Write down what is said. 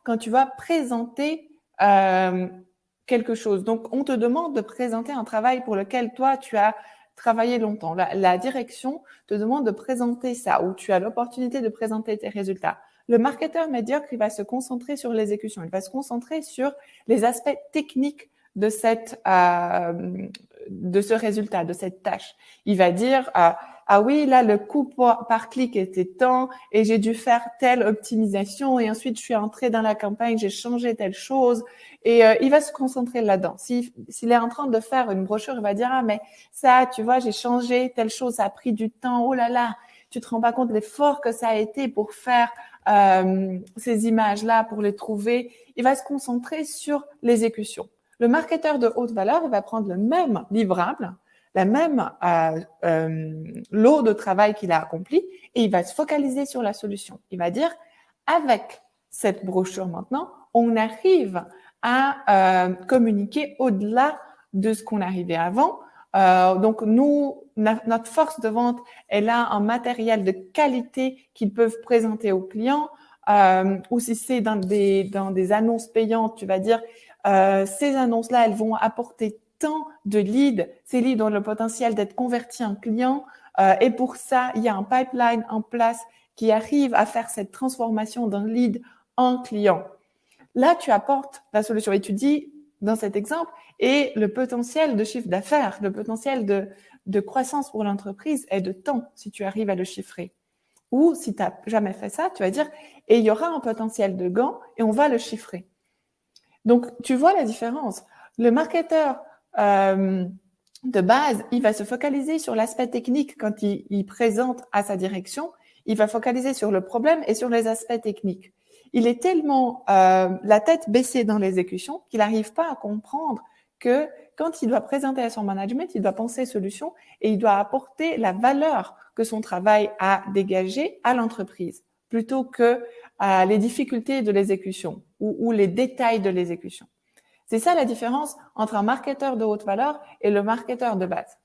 quand tu vas présenter quelque chose. Donc, on te demande de présenter un travail pour lequel toi, tu as travaillé longtemps. La direction te demande de présenter ça, ou tu as l'opportunité de présenter tes résultats. Le marketeur médiocre, il va se concentrer sur l'exécution. Il va se concentrer sur les aspects techniques de ce résultat, de cette tâche. Il va dire, ah oui, là, le coût par clic était tant et j'ai dû faire telle optimisation et ensuite je suis entré dans la campagne, j'ai changé telle chose et il va se concentrer là-dedans. S'il est en train de faire une brochure, il va dire, ah mais ça, tu vois, j'ai changé telle chose, ça a pris du temps, oh là là, tu te rends pas compte l'effort que ça a été pour faire ces images-là, pour les trouver. Il va se concentrer sur l'exécution. Le marketeur de haute valeur, il va prendre le même livrable, la même lot de travail qu'il a accompli et il va se focaliser sur la solution. Il va dire, avec cette brochure maintenant, on arrive à communiquer au-delà de ce qu'on arrivait avant. Donc, nous, notre force de vente est là un matériel de qualité qu'ils peuvent présenter aux clients. Ou si c'est dans des annonces payantes, tu vas dire, ces annonces-là, elles vont apporter tant de leads. Ces leads ont le potentiel d'être convertis en clients. Et pour ça, il y a un pipeline en place qui arrive à faire cette transformation d'un lead en client. Là, tu apportes la solution et tu dis, dans cet exemple, et le potentiel de chiffre d'affaires, le potentiel de croissance pour l'entreprise est de temps si tu arrives à le chiffrer. Ou si tu n'as jamais fait ça, tu vas dire, et il y aura un potentiel de gain et on va le chiffrer. Donc, tu vois la différence. Le marketeur de base, il va se focaliser sur l'aspect technique quand il présente à sa direction. Il va focaliser sur le problème et sur les aspects techniques. Il est tellement la tête baissée dans l'exécution qu'il n'arrive pas à comprendre que quand il doit présenter à son management, il doit penser solution et il doit apporter la valeur que son travail a dégagée à l'entreprise, plutôt que les difficultés de l'exécution ou les détails de l'exécution. C'est ça la différence entre un marketeur de haute valeur et le marketeur de base.